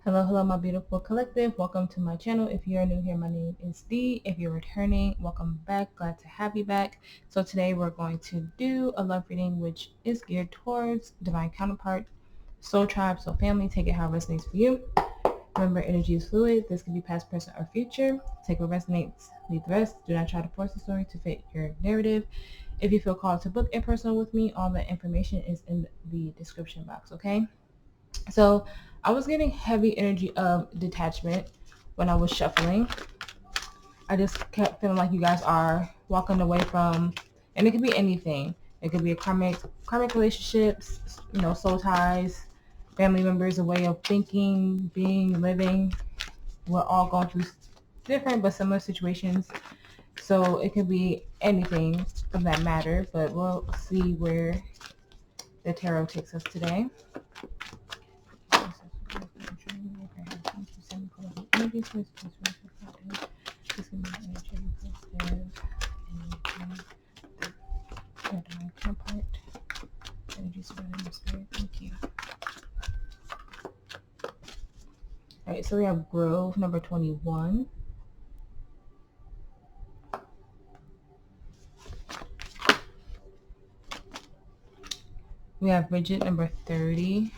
Hello, hello, my beautiful collective. Welcome to my channel. If you're new here, my name is Dee. If you're returning, welcome back. Glad to have you back. So today we're going to do a love reading, which is geared towards divine counterpart, soul tribe, soul family. Take it how it resonates for you. Remember, energy is fluid. This can be past, present, or future. Take what resonates, leave the rest. Do not try to force the story to fit your narrative. If you feel called to book in person with me, all the information is in the description box, okay? So I was getting heavy energy of detachment when I was shuffling. I just kept feeling like you guys are walking away from, and it could be anything. It could be a karmic relationships, soul ties, family members, a way of thinking, being, living. We're all going through different but similar situations. So it could be anything of that matter, but we'll see where the tarot takes us today. Thank you. All right, so we have Grove number 21. We have Rigid number 30.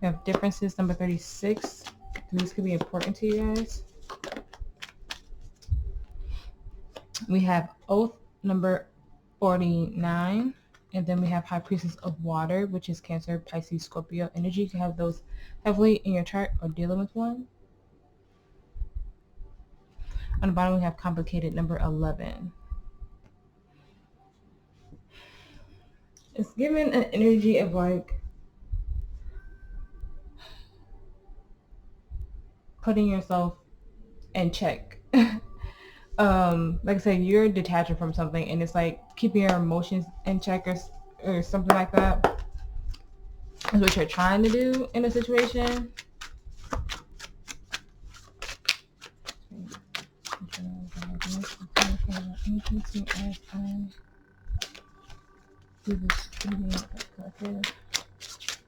We have Differences number 36. These could be important to you guys. We have Oath number 49. And then we have High Priestess of Water, which is Cancer, Pisces, Scorpio energy. You can have those heavily in your chart or dealing with one. On the bottom, we have Complicated number 11. It's given an energy of like putting yourself in check. Like I said, you're detaching from something, and it's like keeping your emotions in check or something like that. Is what you're trying to do in a situation.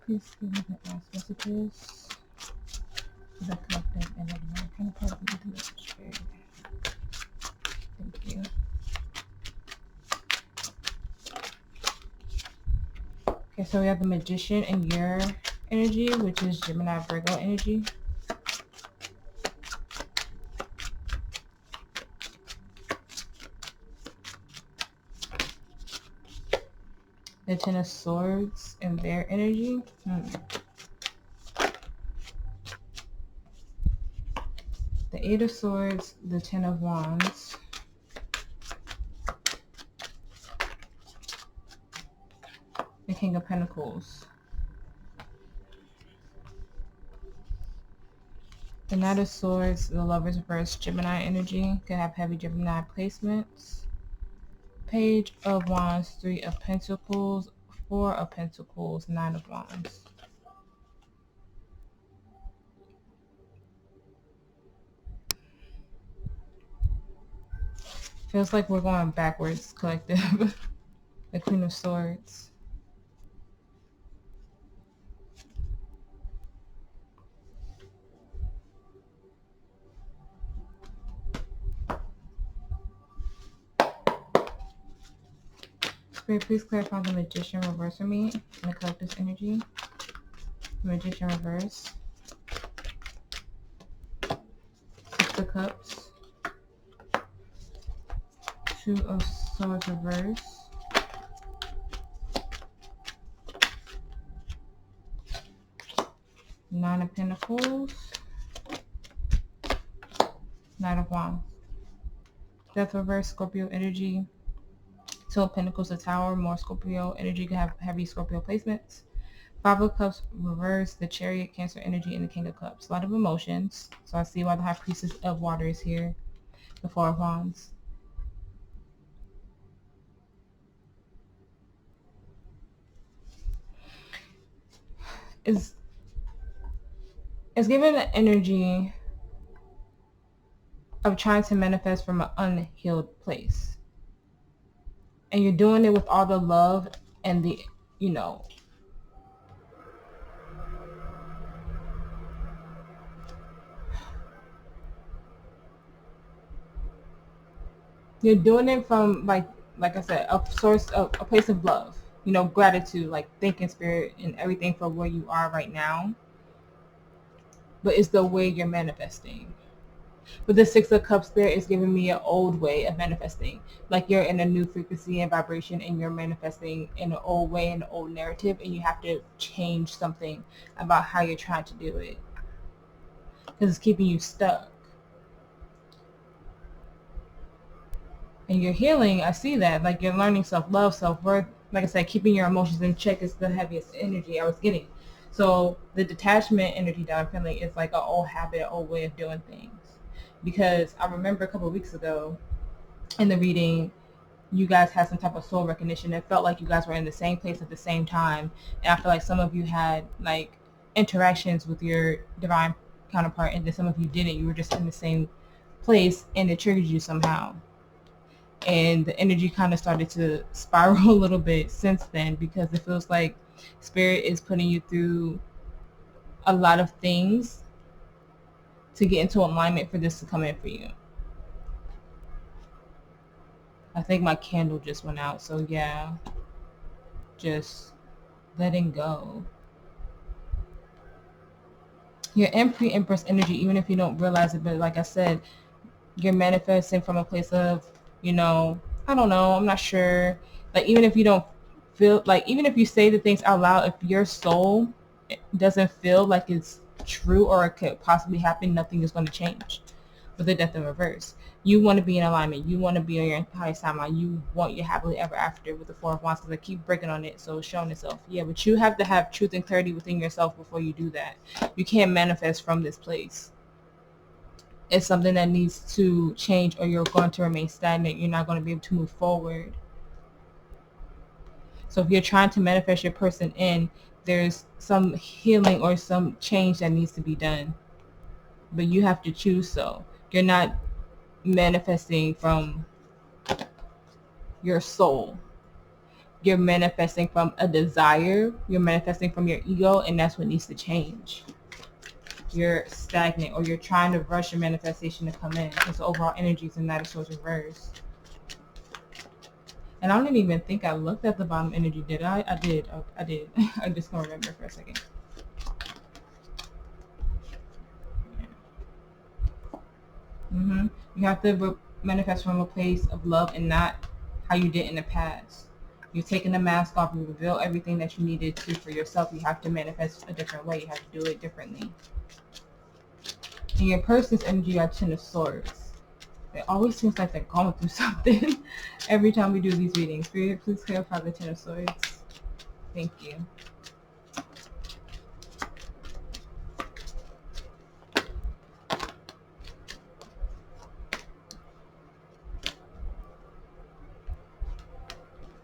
Please give me the last messages. The collective and the counterpart of the message. Thank you. Okay, so we have the Magician in your energy, which is Gemini Virgo energy. The Ten of Swords in their energy. The Eight of Swords, the Ten of Wands. The King of Pentacles. The Knight of Swords, the Lover's reverse, Gemini energy. Could have heavy Gemini placements. Page of Wands, Three of Pentacles, Four of Pentacles, Nine of Wands. Feels like we're going backwards, collective. The Queen of Swords. Spirit, please clarify the Magician reverse for me and the collective's energy. Magician reverse. Six of Cups. Two of Swords reverse. Nine of Pentacles. Knight of Wands. Death reverse, Scorpio energy. Two of Pentacles, the Tower, more Scorpio energy. You can have heavy Scorpio placements. Five of Cups reverse, the Chariot, Cancer energy, and the King of Cups. A lot of emotions. So I see why the High Priestess of Water is here. The Four of Wands. It's given the energy of trying to manifest from an unhealed place. And you're doing it with all the love and the, you know, you're doing it from, like I said, a source of a place of love, you know, gratitude, like thanking spirit and everything for where you are right now. But it's the way you're manifesting. But the Six of Cups there is giving me an old way of manifesting. Like you're in a new frequency and vibration and you're manifesting in an old way, in an old narrative, and you have to change something about how you're trying to do it. Because it's keeping you stuck. And you're healing, I see that. Like you're learning self-love, self-worth. Like I said, keeping your emotions in check is the heaviest energy I was getting. So the detachment energy that I'm feeling is like an old habit, an old way of doing things. Because I remember a couple of weeks ago in the reading, you guys had some type of soul recognition. It felt like you guys were in the same place at the same time. And I feel like some of you had like interactions with your divine counterpart, and then some of you didn't. You were just in the same place and it triggered you somehow. And the energy kind of started to spiral a little bit since then, because it feels like spirit is putting you through a lot of things to get into alignment for this to come in for you. I think my candle just went out, so yeah, just letting go. You're in pre-empress energy, even if you don't realize it, but like I said, you're manifesting from a place of, you know, I don't know, I'm not sure. Like even if you don't feel, like even if you say the things out loud, if your soul doesn't feel like it's true or it could possibly happen, nothing is going to change. With the Death in reverse, you want to be in alignment, you want to be on your highest timeline, you want your happily ever after with the Four of Wands, because I keep breaking on it, so it's showing itself. Yeah, but you have to have truth and clarity within yourself before you do that. You can't manifest from this place. It's something that needs to change, or you're going to remain stagnant. You're not going to be able to move forward. So if you're trying to manifest your person in, there's some healing or some change that needs to be done. But you have to choose so. You're not manifesting from your soul. You're manifesting from a desire. You're manifesting from your ego, and that's what needs to change. You're stagnant, or you're trying to rush your manifestation to come in, because the overall energy is in Knight of Swords reverse. And I don't even think I looked at the bottom energy, did I? I did. I did. I just can't remember for a second. You have to manifest from a place of love and not how you did in the past. You've taken the mask off. You reveal everything that you needed to for yourself. You have to manifest a different way. You have to do it differently. In your person's energy, you have Ten of Swords. It always seems like they're going through something every time we do these readings. Spirit, please clarify the Ten of Swords. Thank you.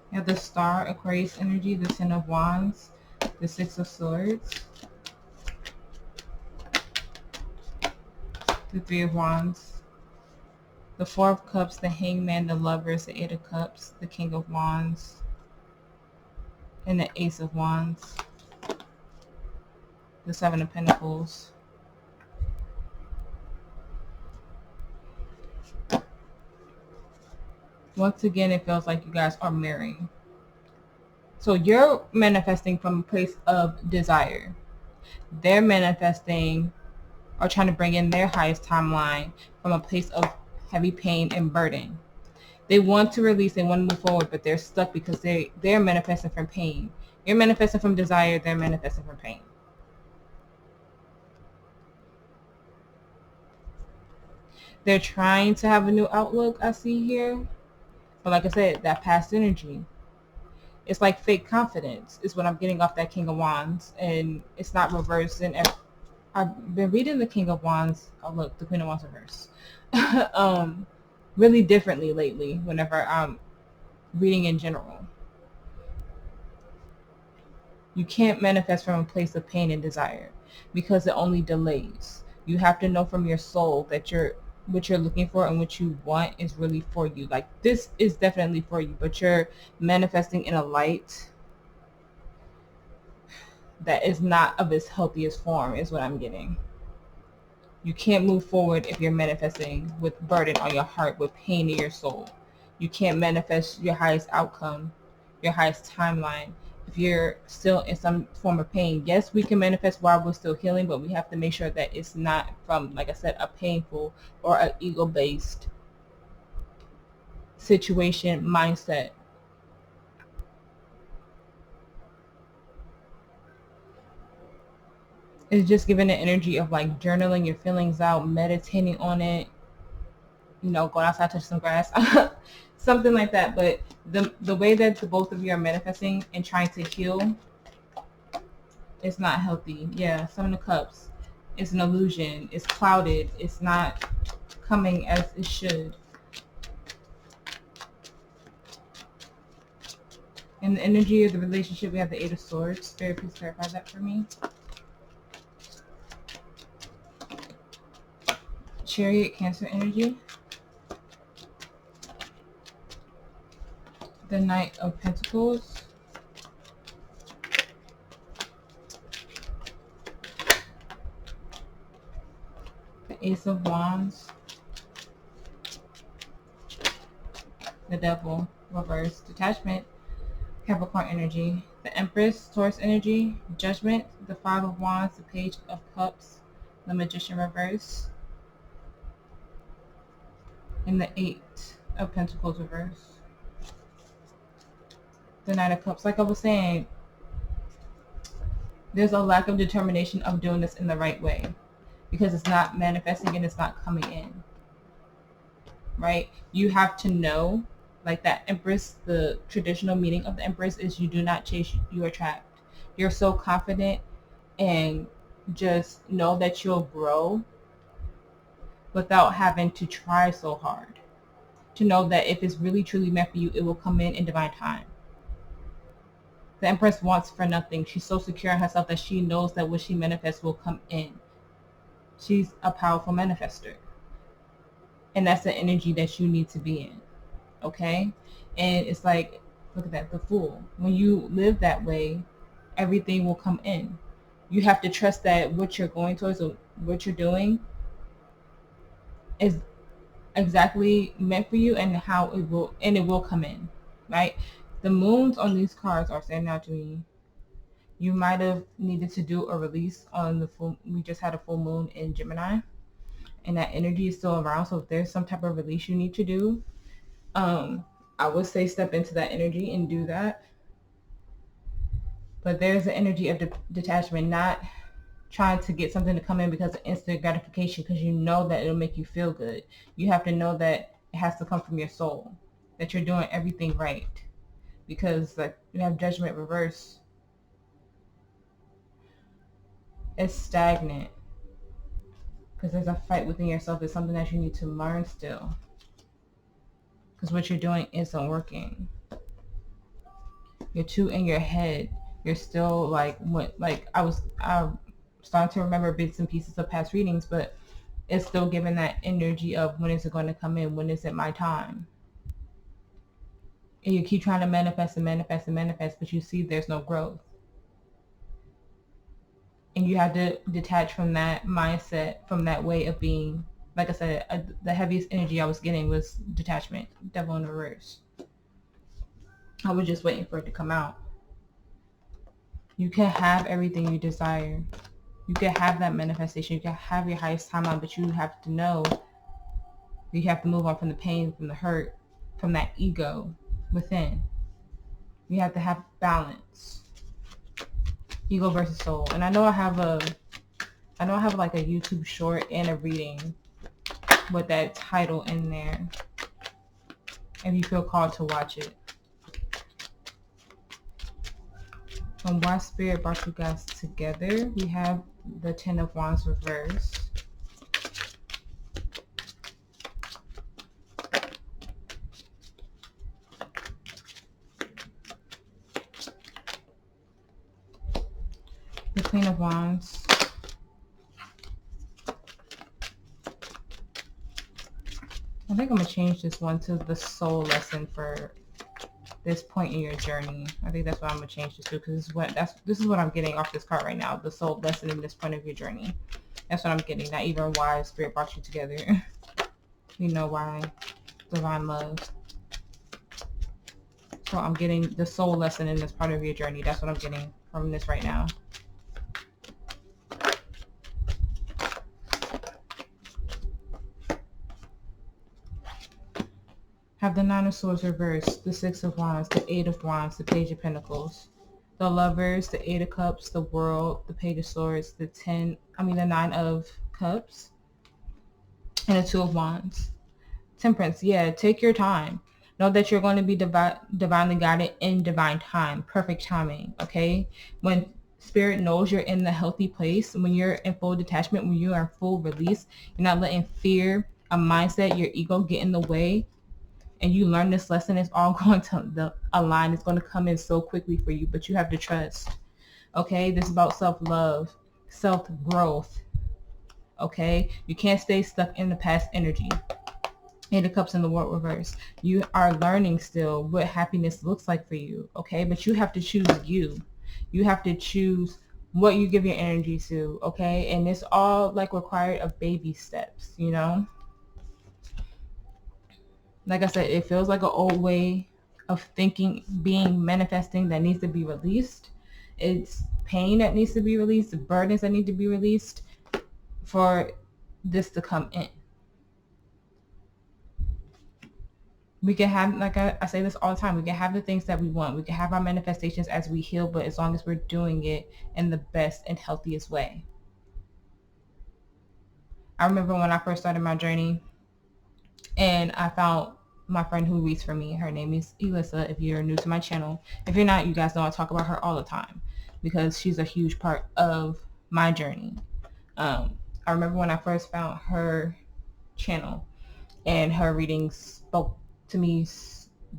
You have the Star, Aquarius energy, the Ten of Wands, the Six of Swords, the Three of Wands, the Four of Cups, the Hangman, the Lovers, the Eight of Cups, the King of Wands, and the Ace of Wands, the Seven of Pentacles. Once again, it feels like you guys are marrying. So you're manifesting from a place of desire. They're manifesting or trying to bring in their highest timeline from a place of heavy pain and burden. They want to release, they want to move forward, but they're stuck because they're manifesting from pain. You're manifesting from desire, they're manifesting from pain. They're trying to have a new outlook, I see here. But like I said, that past energy, it's like fake confidence is what I'm getting off that King of Wands, and it's not reversed. And I've been reading the King of Wands. Oh look, the Queen of Wands reverse. Really differently lately whenever I'm reading in general. You can't manifest from a place of pain and desire because it only delays. You have to know from your soul that you're what you're looking for and what you want is really for you. Like, this is definitely for you, but you're manifesting in a light that is not of its healthiest form, is what I'm getting. You can't move forward if you're manifesting with burden on your heart, with pain in your soul. You can't manifest your highest outcome, your highest timeline, if you're still in some form of pain. Yes, we can manifest while we're still healing, but we have to make sure that it's not from, like I said, a painful or an ego-based situation mindset. It's just giving the energy of like journaling your feelings out, meditating on it, you know, going outside, touch some grass, something like that. But the way that the both of you are manifesting and trying to heal, it's not healthy. Yeah, Seven of Cups. It's an illusion. It's clouded. It's not coming as it should. In the energy of the relationship, we have the Eight of Swords. Spirit, please clarify that for me. Chariot, Cancer energy. The Knight of Pentacles. The Ace of Wands. The Devil, reverse. Detachment, Capricorn energy. The Empress, Taurus energy. Judgment, the Five of Wands. The Page of Cups. The Magician, reverse. And the Eight of Pentacles, reverse. The Nine of Cups. Like I was saying, there's a lack of determination of doing this in the right way because it's not manifesting and it's not coming in, right? You have to know, like that Empress, the traditional meaning of the Empress is you do not chase, you attract. You're so confident and just know that you'll grow without having to try so hard. To know that if it's really truly meant for you, it will come in divine time. The Empress wants for nothing. She's so secure in herself that she knows that what she manifests will come in. She's a powerful manifester. And that's the energy that you need to be in. Okay? And it's like, look at that, the Fool. When you live that way, everything will come in. You have to trust that what you're going towards or what you're doing is exactly meant for you and how it will come in, right? The moons on these cards are standing out to me. You might have needed to do a release on the full. We just had a full moon in Gemini, and that energy is still around. So if there's some type of release you need to do, I would say step into that energy and do that. But there's the energy of detachment, not trying to get something to come in because of instant gratification, because you know that it'll make you feel good. You have to know that it has to come from your soul, that you're doing everything right. Because like you have Judgment reverse, it's stagnant. Because there's a fight within yourself. It's something that you need to learn still. Because what you're doing isn't working. You're too in your head. You're still like I'm starting to remember bits and pieces of past readings, but it's still giving that energy of when is it going to come in? When is it my time? And you keep trying to manifest and manifest and manifest, but you see there's no growth. And you have to detach from that mindset, from that way of being. Like I said, the heaviest energy I was getting was detachment, Devil in reverse. I was just waiting for it to come out. You can have everything you desire. You can have that manifestation. You can have your highest timeline, but you have to know you have to move on from the pain, from the hurt, from that ego within. You have to have balance. Ego versus soul. And I know I have like a YouTube short and a reading with that title in there, if you feel called to watch it. And why Spirit brought you guys together, we have the Ten of Wands reverse. The Queen of Wands. think I'm gonna change this one to the soul lesson for this point in your journey. I think that's what I'm gonna change this to, because this is what I'm getting off this card right now. The soul lesson in this point of your journey. That's what I'm getting. Not even why Spirit brought you together. You know why. Divine love. So I'm getting the soul lesson in this part of your journey. That's what I'm getting from this right now. Have the Nine of Swords reversed, the Six of Wands, the Eight of Wands, the Page of Pentacles, the Lovers, the Eight of Cups, the World, the Page of Swords, the Nine of Cups, and the Two of Wands. Temperance, yeah, take your time. Know that you're going to be divinely guided in divine time, perfect timing, okay? When Spirit knows you're in the healthy place, when you're in full detachment, when you are in full release, you're not letting fear, a mindset, your ego get in the way, and you learn this lesson, it's all going to align. It's going to come in so quickly for you, but you have to trust, okay? This is about self-love, self-growth, okay? You can't stay stuck in the past energy. Eight of Cups in the World reverse. You are learning still what happiness looks like for you, okay? But you have to choose you. You have to choose what you give your energy to, okay? And it's all like required of baby steps, you know? Like I said, it feels like an old way of thinking, being, manifesting that needs to be released. It's pain that needs to be released, burdens that need to be released for this to come in. We can have, like I say this all the time, we can have the things that we want. We can have our manifestations as we heal, but as long as we're doing it in the best and healthiest way. I remember when I first started my journey and I found my friend who reads for me. Her name is Elissa, if you're new to my channel. If you're not, you guys know I talk about her all the time because she's a huge part of my journey. I remember when I first found her channel and her readings spoke to me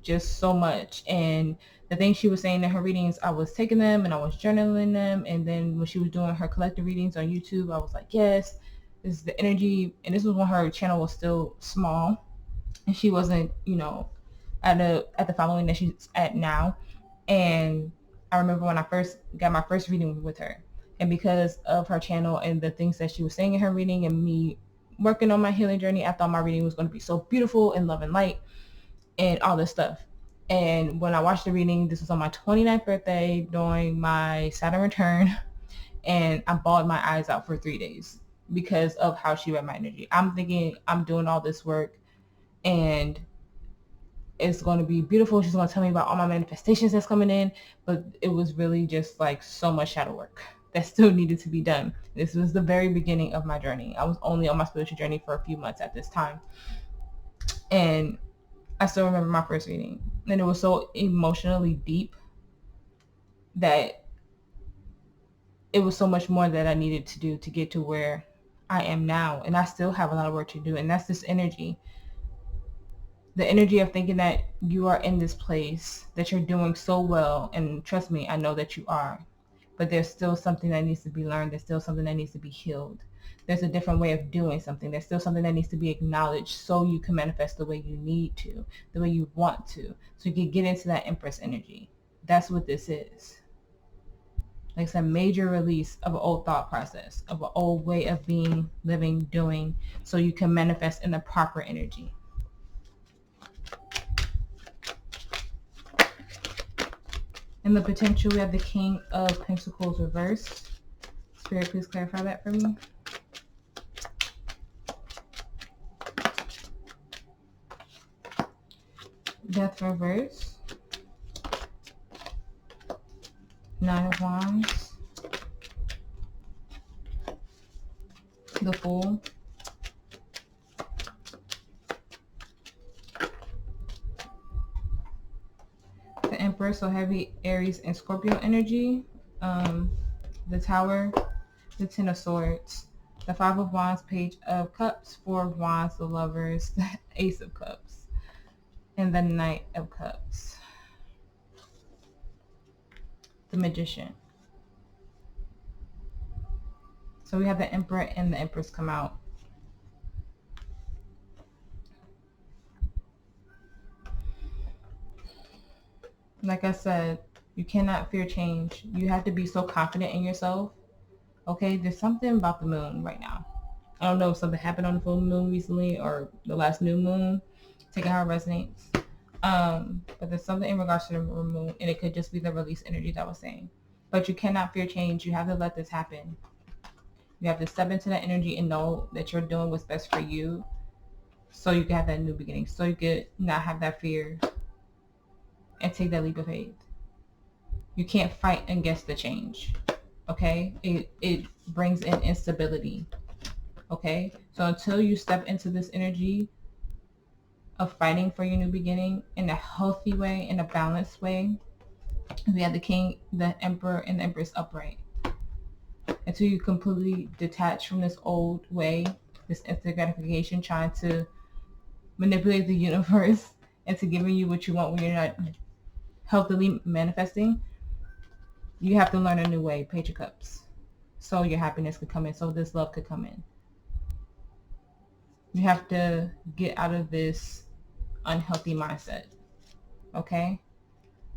just so much, and the things she was saying in her readings, I was taking them and I was journaling them, and then when she was doing her collective readings on YouTube, I was like, yes, this is the energy. And this was when her channel was still small and she wasn't, you know, at the following that she's at now. And I remember when I first got my first reading with her, and because of her channel and the things that she was saying in her reading and me working on my healing journey, I thought my reading was going to be so beautiful and love and light and all this stuff. And when I watched the reading, this was on my 29th birthday during my Saturn return, and I bawled my eyes out for 3 days because of how she read my energy. I'm thinking I'm doing all this work and it's going to be beautiful. She's going to tell me about all my manifestations that's coming in, but it was really just like so much shadow work that still needed to be done. This was the very beginning of my journey. I was only on my spiritual journey for a few months at this time. And I still remember my first reading, and it was so emotionally deep that it was so much more that I needed to do to get to where I am now. And I still have a lot of work to do. And that's this energy. The energy of thinking that you are in this place, that you're doing so well. And trust me, I know that you are. But there's still something that needs to be learned. There's still something that needs to be healed. There's a different way of doing something. There's still something that needs to be acknowledged so you can manifest the way you need to, the way you want to. So you can get into that Empress energy. That's what this is. Like I said, major release of an old thought process, of an old way of being, living, doing, so you can manifest in the proper energy. In the potential, we have the King of Pentacles reversed. Spirit, please clarify that for me. Death reverse. Nine of Wands. The Fool. The Emperor, so heavy Aries and Scorpio energy. The Tower. The Ten of Swords. The Five of Wands, Page of Cups. Four of Wands, the Lovers. The Ace of Cups. And the Knight of Cups. The Magician. So we have the Emperor and the Empress come out. Like I said, you cannot fear change. You have to be so confident in yourself. Okay, there's something about the moon right now. I don't know if something happened on the full moon recently or the last new moon. Take it how it resonates. But there's something in regards to the moon, and it could just be the release energy that I was saying. But you cannot fear change. You have to let this happen. You have to step into that energy and know that you're doing what's best for you, so you can have that new beginning, so you could not have that fear and take that leap of faith. You can't fight against the change. Okay, it brings in instability. Okay, so until you step into this energy of fighting for your new beginning in a healthy way, in a balanced way, we have the king, the emperor, and the empress upright. Until you completely detach from this old way, this instant gratification, trying to manipulate the universe into giving you what you want when you're not healthily manifesting, you have to learn a new way. Page of Cups. So your happiness could come in, so this love could come in. You have to get out of this unhealthy mindset. Okay?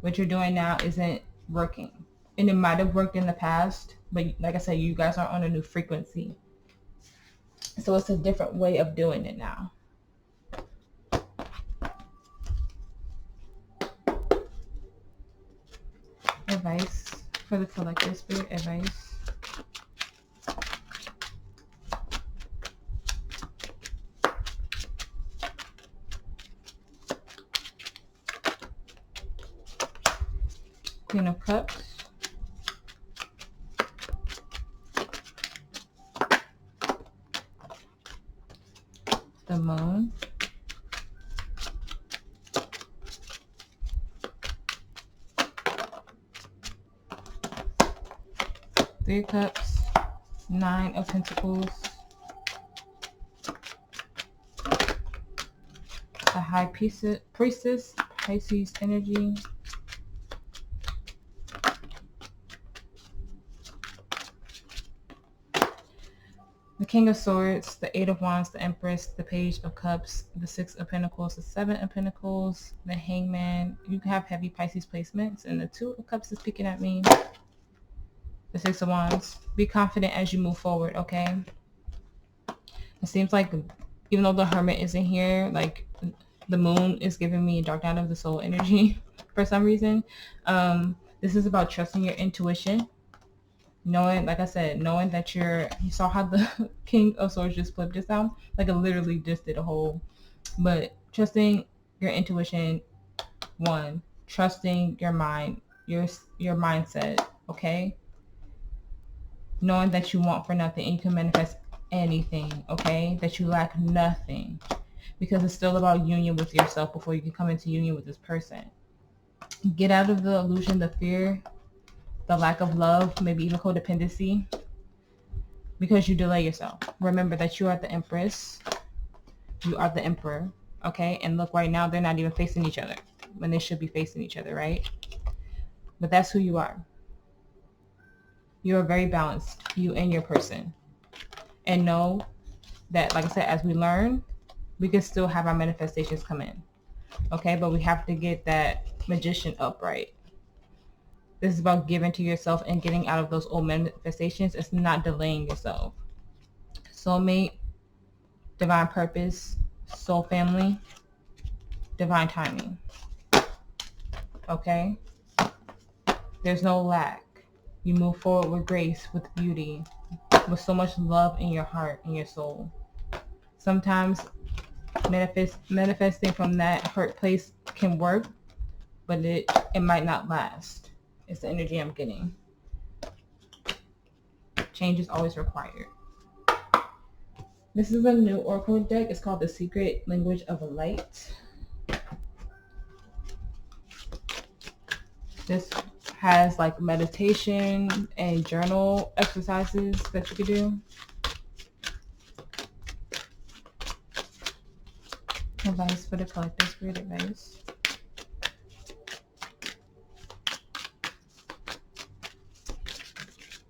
What you're doing now isn't working. And it might have worked in the past, but like I said, you guys are on a new frequency. So it's a different way of doing it now. Advice for the collective, spirit advice. Queen of Cups. The Moon. Three of Cups. Nine of Pentacles. The High Priestess, Pisces energy. The King of Swords, the Eight of Wands, the Empress, the Page of Cups, the Six of Pentacles, the Seven of Pentacles, the Hangman. You can have heavy Pisces placements, and the Two of Cups is picking at me. The Six of Wands. Be confident as you move forward, okay? It seems like even though the Hermit isn't here, like the Moon is giving me Dark Night of the Soul energy for some reason. This is about trusting your intuition. Knowing, like I said, knowing that you saw how the King of Swords just flipped just now? Like it literally just did a whole, but trusting your intuition, one, trusting your mind, your mindset, okay? Knowing that you want for nothing and you can manifest anything, okay? That you lack nothing, because it's still about union with yourself before you can come into union with this person. Get out of the illusion, the fear, the lack of love, maybe even codependency, because you delay yourself. Remember that you are the Empress. You are the Emperor, okay? And look, right now, they're not even facing each other when they should be facing each other, right? But that's who you are. You are very balanced, you and your person. And know that, like I said, as we learn, we can still have our manifestations come in, okay? But we have to get that Magician upright. This is about giving to yourself and getting out of those old manifestations. It's not delaying yourself. Soulmate, divine purpose, soul family, divine timing. Okay? There's no lack. You move forward with grace, with beauty, with so much love in your heart and your soul. Sometimes manifesting from that hurt place can work, but it might not last. It's the energy I'm getting. Change is always required. This is a new Oracle deck. It's called The Secret Language of Light. This has like meditation and journal exercises that you could do. Advice for the collective, spirit advice.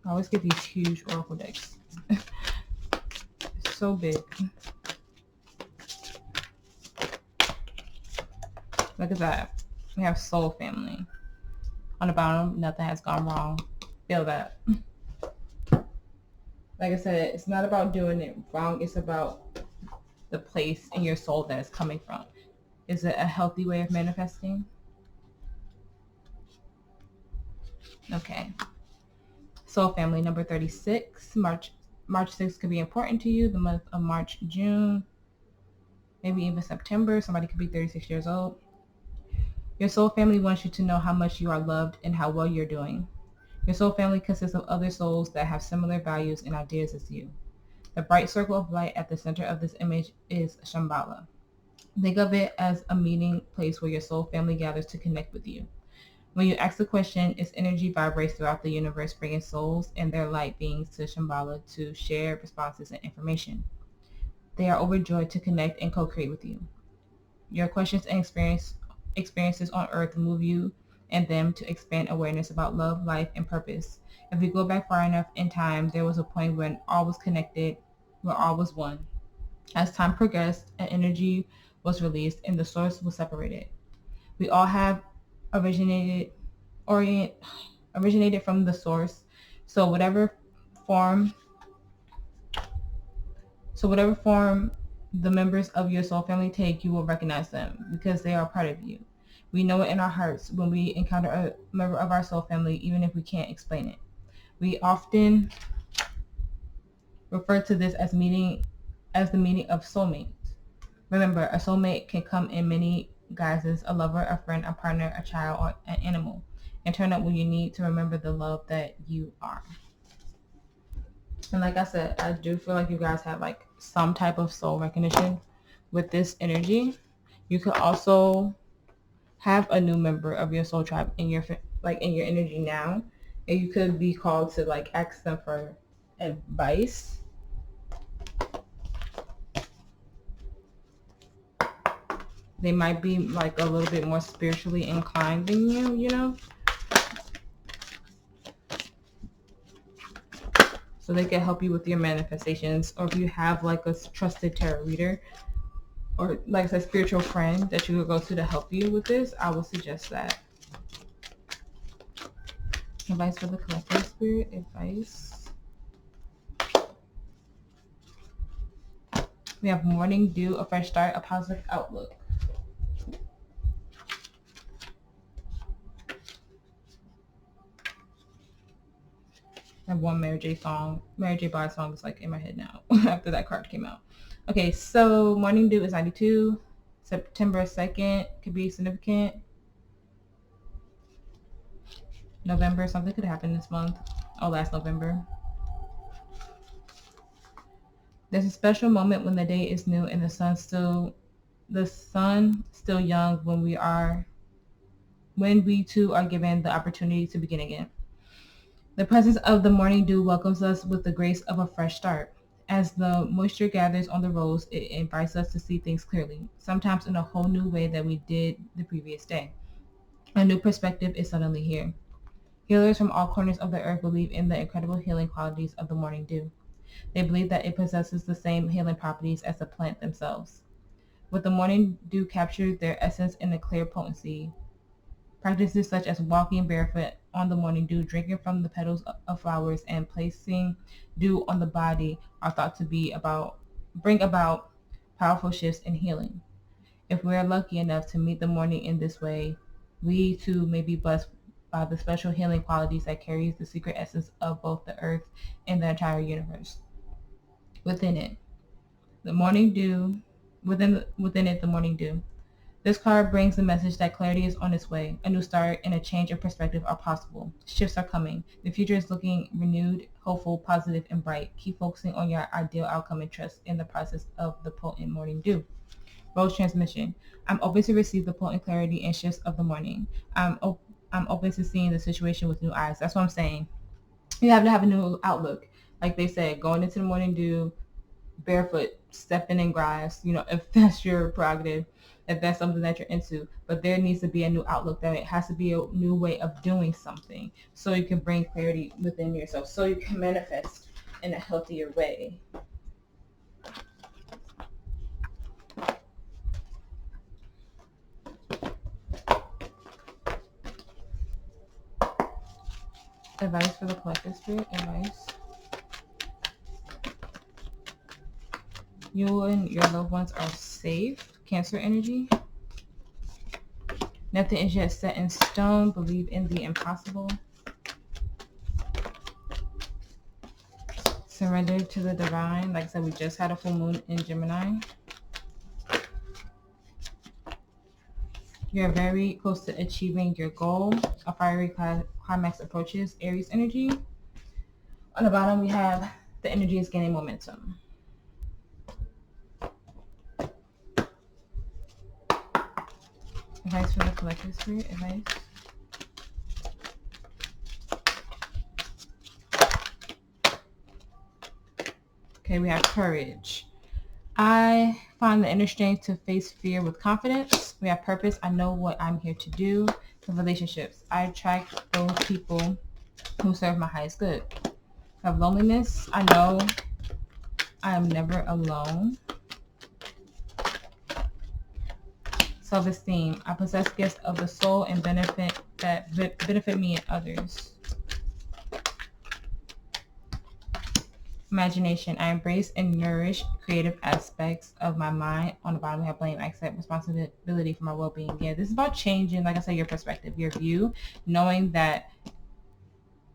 I always get these huge Oracle decks. It's so big. Look at that. We have soul family. On the bottom, nothing has gone wrong. Feel that. Like I said, it's not about doing it wrong. It's about the place in your soul that it's coming from. Is it a healthy way of manifesting? Okay. Soul family number 36. March 6th could be important to you. The month of March, June, maybe even September. Somebody could be 36 years old. Your soul family wants you to know how much you are loved and how well you're doing. Your soul family consists of other souls that have similar values and ideas as you. The bright circle of light at the center of this image is Shambhala. Think of it as a meeting place where your soul family gathers to connect with you. When you ask the question, its energy vibrates throughout the universe, bringing souls and their light beings to Shambhala to share responses and information. They are overjoyed to connect and co-create with you. Your questions and experiences on Earth move you and them to expand awareness about love, life, and purpose. If we go back far enough in time, there was a point when all was connected, where all was one. As time progressed, an energy was released and the source was separated. We all have originated from the source. So whatever form the members of your soul family take, you will recognize them because they are part of you. We know it in our hearts when we encounter a member of our soul family, even if we can't explain it. We often refer to this as the meaning of soulmates. Remember, a soulmate can come in many guises: a lover, a friend, a partner, a child, or an animal, and turn up when you need to remember the love that you are. And like I said, I do feel like you guys have like some type of soul recognition with this energy. You could also have a new member of your soul tribe in your energy now, and you could be called to like ask them for advice. They might be like a little bit more spiritually inclined than you, you know? So they can help you with your manifestations. Or if you have like a trusted tarot reader or like a spiritual friend that you could go to help you with this, I would suggest that. Advice for the collective spirit. Advice. We have morning dew, a fresh start, a positive outlook. I have one Mary J. Blige song is like in my head now after that card came out. Okay, so morning dew is 92. September 2nd could be significant. November, something could happen this month. Oh, last November. There's a special moment when the day is new and the sun still young when we too are given the opportunity to begin again. The presence of the morning dew welcomes us with the grace of a fresh start. As the moisture gathers on the rose, it invites us to see things clearly, sometimes in a whole new way that we did the previous day. A new perspective is suddenly here. Healers from all corners of the earth believe in the incredible healing qualities of the morning dew. They believe that it possesses the same healing properties as the plant themselves. With the morning dew captured their essence in a clear potency, practices such as walking barefoot on the morning dew, drinking from the petals of flowers, and placing dew on the body are thought to bring about powerful shifts in healing. If we are lucky enough to meet the morning in this way, we too may be blessed by the special healing qualities that carries the secret essence of both the earth and the entire universe. Within it, the morning dew, within it, the morning dew. This card brings the message that clarity is on its way. A new start and a change of perspective are possible. Shifts are coming. The future is looking renewed, hopeful, positive, and bright. Keep focusing on your ideal outcome and trust in the process of the potent morning dew. Rose transmission. I'm open to receive the potent clarity and shifts of the morning. I'm open to seeing the situation with new eyes. That's what I'm saying. You have to have a new outlook. Like they said, going into the morning dew, barefoot, stepping in grass, if that's your prerogative, if that's something that you're into. But there needs to be a new outlook. That it has to be a new way of doing something so you can bring clarity within yourself, so you can manifest in a healthier way. Advice for the collective spirit. Advice. You and your loved ones are safe. Cancer energy. Nothing is yet set in stone. Believe in the impossible. Surrender to the divine. Like I said, we just had a full moon in Gemini. You're very close to achieving your goal. A fiery climax approaches. Aries energy. On the bottom, we have the energy is gaining momentum. Advice for the collective spirit. Advice. Okay, we have courage. I find the inner strength to face fear with confidence. We have purpose. I know what I'm here to do. The relationships. I attract those people who serve my highest good. I have loneliness. I know I am never alone. Self-esteem. I possess gifts of the soul and benefit me and others. Imagination. I embrace and nourish creative aspects of my mind. On the bottom, we have blame. I accept responsibility for my well-being. Yeah, this is about changing, like I said, your perspective, your view, knowing that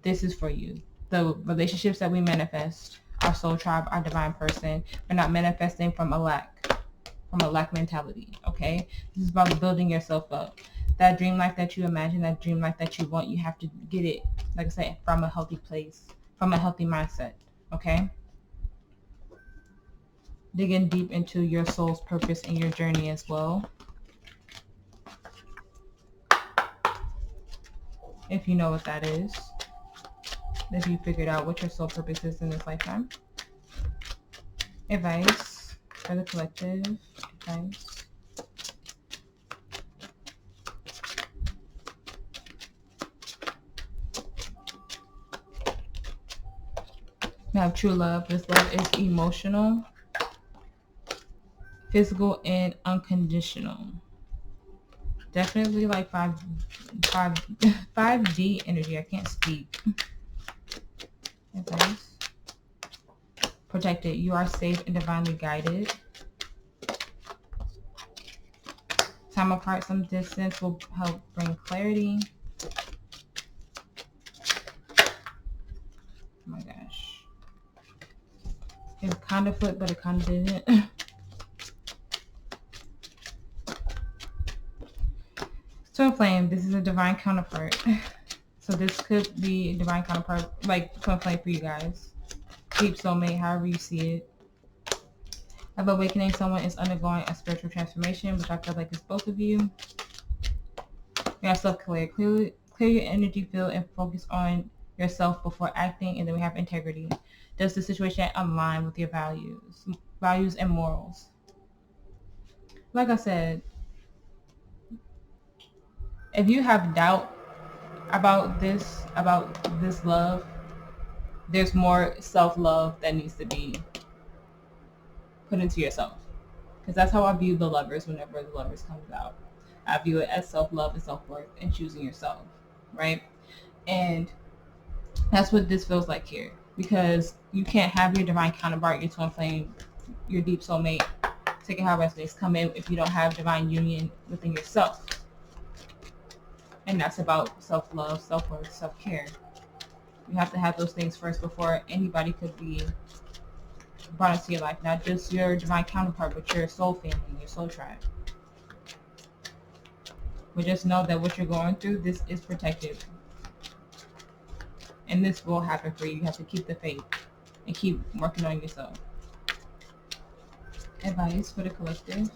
this is for you. The relationships that we manifest, our soul tribe, our divine person, we're not manifesting from a lack mentality, okay? This is about building yourself up. That dream life that you imagine, that dream life that you want, you have to get it, like I said, from a healthy place, from a healthy mindset, okay? Digging deep into your soul's purpose and your journey as well. If you know what that is. If you figured out what your soul purpose is in this lifetime. Advice for the collective. Advice. We have true love. This love is emotional, physical, and unconditional. Definitely like 5D energy. I can't speak. Advice. Protected. You are safe and divinely guided. Time apart, some distance will help bring clarity. Oh my gosh. It kind of flipped, but it kind of didn't. Twin flame, this is a divine counterpart. So this could be a divine counterpart, like twin flame for you guys. Deep soulmate, however you see it. Of awakening, someone is undergoing a spiritual transformation, which I feel like is both of you. We have self-clear. Clear your energy field and focus on yourself before acting. And then we have integrity. Does the situation align with your values and morals? Like I said, if you have doubt about this love, there's more self-love that needs to be put into yourself. Because that's how I view the lovers whenever the lovers comes out. I view it as self-love and self-worth and choosing yourself, right? And that's what this feels like here. Because you can't have your divine counterpart, your twin flame, your deep soulmate, take it how resonates, come in if you don't have divine union within yourself. And that's about self-love, self-worth, self-care. You have to have those things first before anybody could be brought into your life. Not just your divine counterpart, but your soul family, your soul tribe. But just know that what you're going through, this is protected. And this will happen for you. You have to keep the faith and keep working on yourself. Advice for the collective.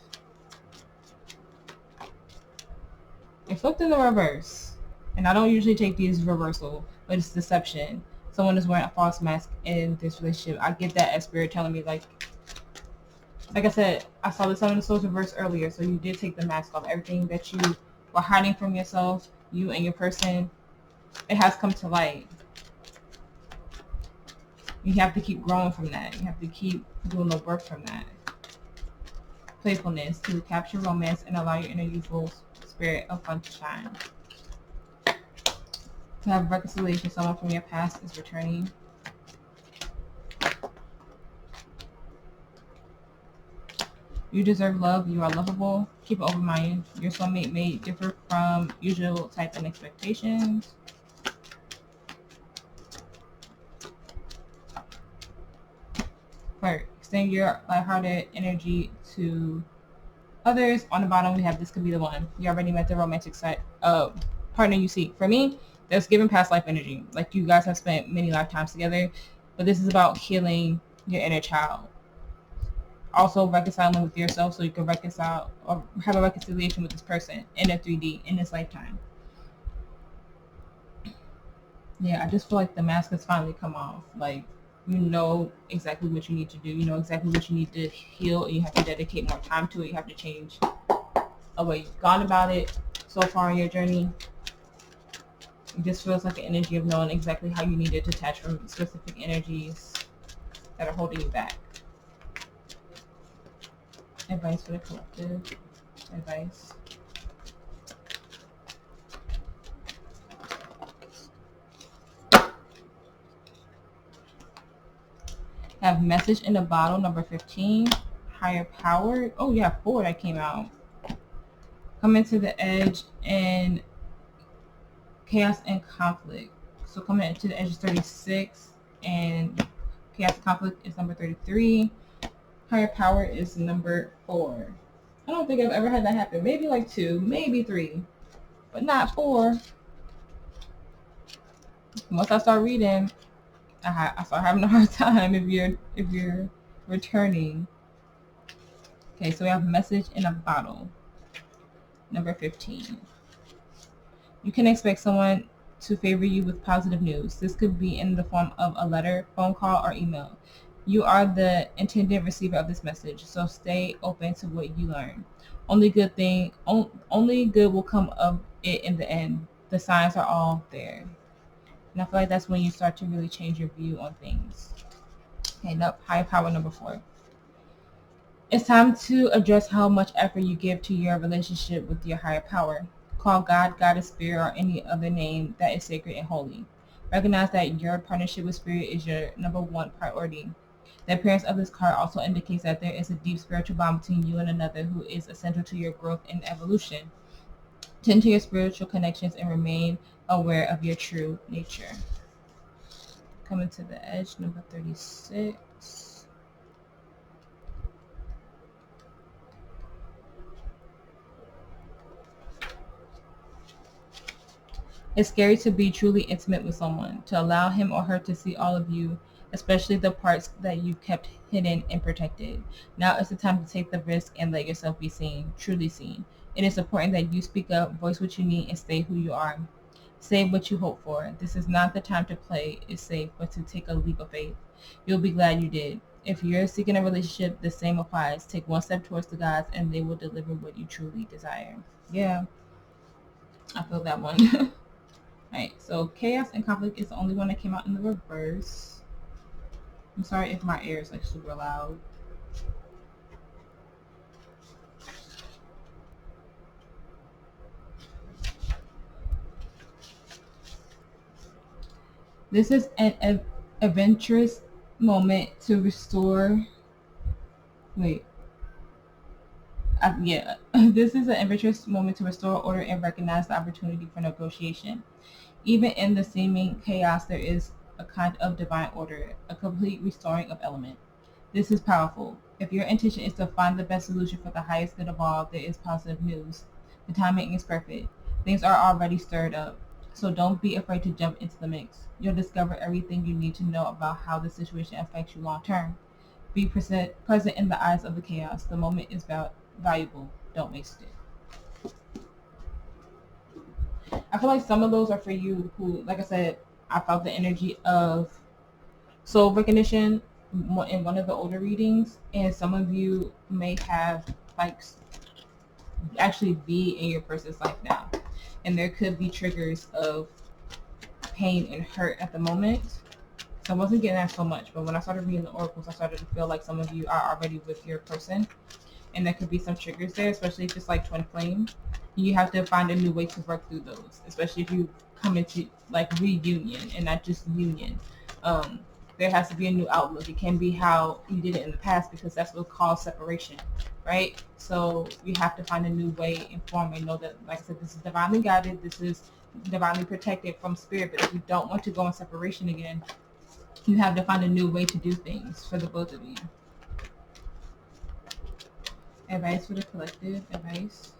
It flipped in the reverse. And I don't usually take these reversal, but it's deception. Someone is wearing a false mask in this relationship. I get that as spirit telling me, like I said, I saw the Seven of Swords reverse earlier, so you did take the mask off. Everything that you were hiding from yourself, you and your person, it has come to light. You have to keep growing from that. You have to keep doing the work from that. Playfulness, to capture romance and allow your inner youthful spirit of fun to shine. To have reconciliation, someone from your past is returning. You deserve love. You are lovable. Keep an open mind. Your soulmate may differ from usual type and expectations. Flirt. Extend your lighthearted energy to others. On the bottom, we have this could be the one. You already met the romantic side partner you seek. For me, that's given past life energy. Like you guys have spent many lifetimes together, but this is about healing your inner child. Also reconciling with yourself so you can reconcile or have a reconciliation with this person in a 3D in this lifetime. Yeah, I just feel like the mask has finally come off. Like, you know exactly what you need to do. You know exactly what you need to heal, and you have to dedicate more time to it. You have to change a way you've gone about it so far in your journey. It just feels like an energy of knowing exactly how you need to detach from specific energies that are holding you back. Advice for the collective. Advice. Have message in the bottle, number 15. Higher power. Oh yeah, 4 that came out. Coming to the edge and chaos and conflict. So coming to the edge is 36 and chaos and conflict is number 33. Higher power is number 4. I don't think I've ever had that happen. Maybe like 2, maybe 3, but not 4. Once I start reading, I start having a hard time if you're returning. Okay, so we have message in a bottle, number 15. You can expect someone to favor you with positive news. This could be in the form of a letter, phone call, or email. You are the intended receiver of this message, so stay open to what you learn. Only good will come of it in the end. The signs are all there. And I feel like that's when you start to really change your view on things. Okay, higher power, number 4. It's time to address how much effort you give to your relationship with your higher power. Call God, Goddess, Spirit, or any other name that is sacred and holy. Recognize that your partnership with Spirit is your number 1 priority. The appearance of this card also indicates that there is a deep spiritual bond between you and another who is essential to your growth and evolution. Tend to your spiritual connections and remain aware of your true nature. Coming to the edge, number 36. It's scary to be truly intimate with someone, to allow him or her to see all of you, especially the parts that you've kept hidden and protected. Now is the time to take the risk and let yourself be seen, truly seen. It is important that you speak up, voice what you need, and stay who you are. Say what you hope for. This is not the time to play it safe, but to take a leap of faith. You'll be glad you did. If you're seeking a relationship, the same applies. Take one step towards the gods, and they will deliver what you truly desire. Yeah, I feel that one. Alright, so chaos and conflict is the only one that came out in the reverse. I'm sorry if my air is like super loud. This is an adventurous moment to restore. Wait. Yeah. This is an adventurous moment to restore order and recognize the opportunity for negotiation. Even in the seeming chaos, there is a kind of divine order, a complete restoring of element. This is powerful. If your intention is to find the best solution for the highest good of all, there is positive news. The timing is perfect. Things are already stirred up, so don't be afraid to jump into the mix. You'll discover everything you need to know about how the situation affects you long term. Be present in the eyes of the chaos. The moment is valuable. Don't waste it. I feel like some of those are for you who, like I said, I felt the energy of soul recognition in one of the older readings, and some of you may have like actually be in your person's life now, and there could be triggers of pain and hurt at the moment. So I wasn't getting that so much, but when I started reading the oracles, I started to feel like some of you are already with your person, and there could be some triggers there, especially if it's like twin flame. You have to find a new way to work through those, especially if you come into like reunion and not just union. There has to be a new outlook. It can be how you did it in the past, because that's what caused separation, right? So you have to find a new way and form and know that, like I said, this is divinely guided. This is divinely protected from spirit. But if you don't want to go in separation again, you have to find a new way to do things for the both of you. Advice for the collective, advice.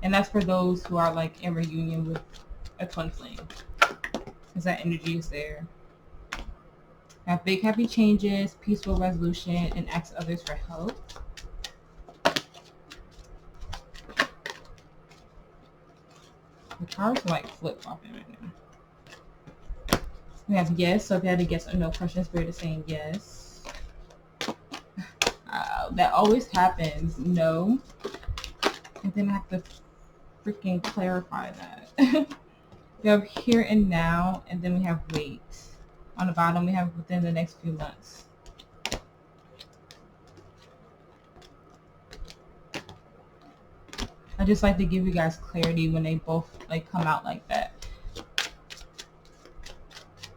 And that's for those who are like in reunion with a twin flame, because that energy is there. Have big happy changes, peaceful resolution, and ask others for help. The cards are like flip-flopping right now. We have yes, so if you had a yes or no question, Spirit is saying yes. That always happens, no. And then I have to freaking clarify that. We have here and now, and then we have wait. On the bottom, we have within the next few months. I just like to give you guys clarity when they both like come out like that.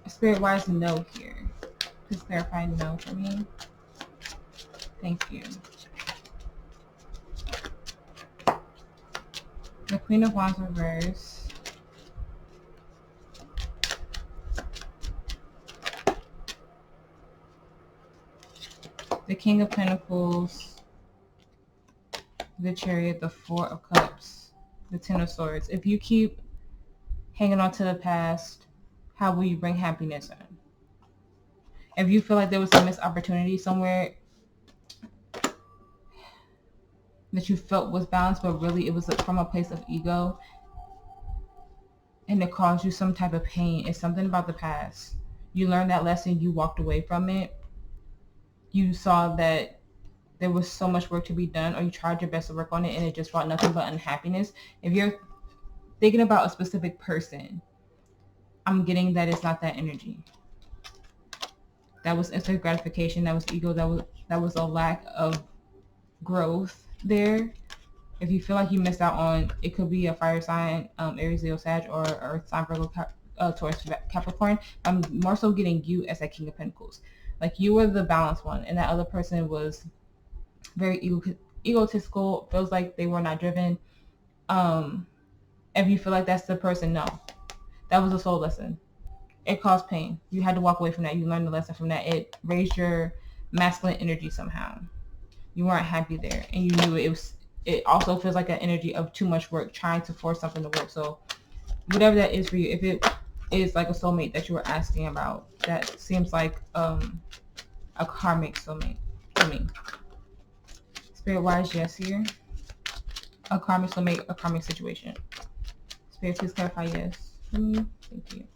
Spirit wise, no here. Please clarify no for me. Thank you. The Queen of Wands reverse. The King of Pentacles. The Chariot, the Four of Cups, the Ten of Swords. If you keep hanging on to the past, how will you bring happiness in? If you feel like there was a missed opportunity somewhere that you felt was balanced, but really it was from a place of ego, and it caused you some type of pain, it's something about the past. You learned that lesson, you walked away from it. You saw that there was so much work to be done, or you tried your best to work on it, and it just brought nothing but unhappiness. If you're thinking about a specific person, I'm getting that it's not that energy. That was instant gratification. That was ego. That was a lack of growth there. If you feel like you missed out on, it could be a fire sign, Aries, Leo, Sag, or Earth sign, Virgo, Taurus, Capricorn. I'm more so getting you as that King of Pentacles. Like you were the balanced one, and that other person was very egotistical. Feels like they were not driven. If you feel like that's the person, no. That was a soul lesson. It caused pain. You had to walk away from that. You learned the lesson from that. It raised your masculine energy somehow. You weren't happy there, and you knew it was. It also feels like an energy of too much work, trying to force something to work. So whatever that is for you, if it is like a soulmate that you were asking about, that seems like a karmic soulmate to me. Spirit wise, yes here. A karmic soulmate, a karmic situation. Spirit, please clarify yes for me. Thank you.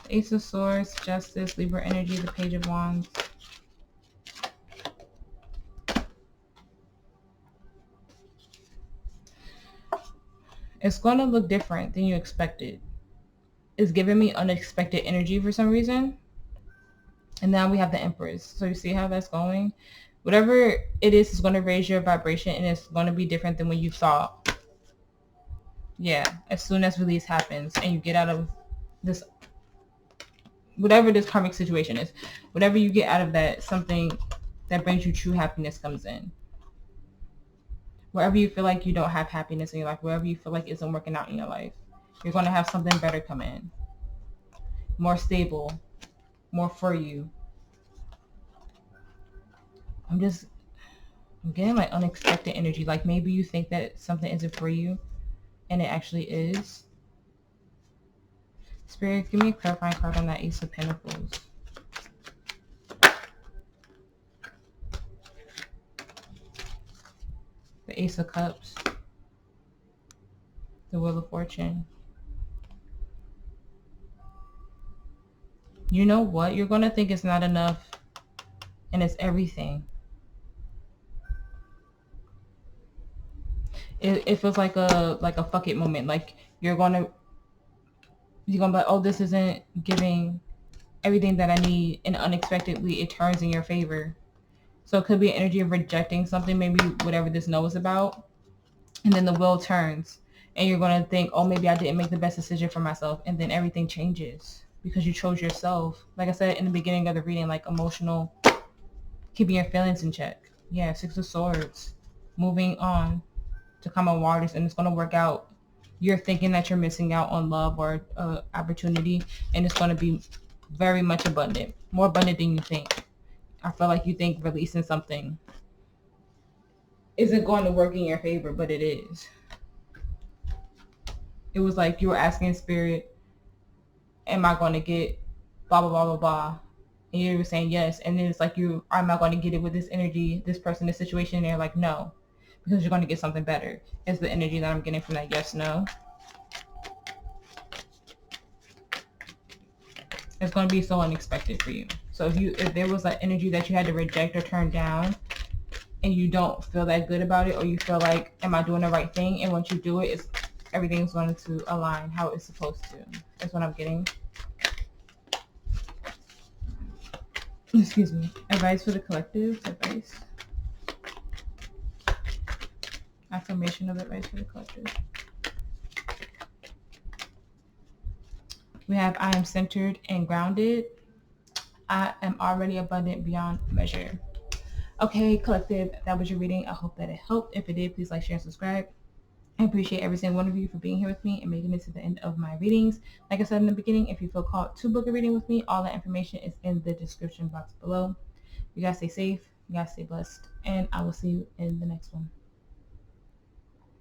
Ace of Swords, Justice, Libra energy, the Page of Wands. It's going to look different than you expected. It's giving me unexpected energy for some reason. And now we have the Empress. So you see how that's going? Whatever it is going to raise your vibration, and it's going to be different than when you saw. Yeah, as soon as release happens and you get out of this, whatever this karmic situation is, whatever you get out of that, something that brings you true happiness comes in. Wherever you feel like you don't have happiness in your life, wherever you feel like it isn't working out in your life, you're going to have something better come in. More stable, more for you. I'm getting like unexpected energy. Like maybe you think that something isn't for you, and it actually is. Spirit, give me a clarifying card on that Ace of Pentacles. The Ace of Cups. The Wheel of Fortune. You know what? You're going to think it's not enough, and it's everything. It feels like a fuck it moment. Like you're going to You're going to be like, oh, this isn't giving everything that I need, and unexpectedly it turns in your favor. So it could be an energy of rejecting something, maybe whatever this no is about, and then the wheel turns, and you're going to think, oh, maybe I didn't make the best decision for myself, and then everything changes because you chose yourself. Like I said in the beginning of the reading, like emotional, keeping your feelings in check. Yeah, Six of Swords, moving on to common waters, and it's going to work out. You're thinking that you're missing out on love or opportunity, and it's going to be very much abundant, more abundant than you think. I feel like you think releasing something isn't going to work in your favor, but it is. It was like you were asking Spirit, am I going to get blah, blah, blah, blah, blah. And you were saying yes. And then it's like, am I going to get it with this energy, this person, this situation? And they're like, no, because you're going to get something better. Is the energy that I'm getting from that yes, no. It's going to be so unexpected for you. So if there was an energy that you had to reject or turn down, and you don't feel that good about it, or you feel like, am I doing the right thing? And once you do it, everything's going to align how it's supposed to. That's what I'm getting. Excuse me. Advice for the collective. Advice. Affirmation of advice for the collective. We have, I am centered and grounded. I am already abundant beyond measure. Okay, collective, that was your reading. I hope that it helped. If it did, please like, share, and subscribe. I appreciate every single one of you for being here with me and making it to the end of my readings. Like I said in the beginning, if you feel called to book a reading with me, all that information is in the description box below. You guys stay safe. You guys stay blessed. And I will see you in the next one.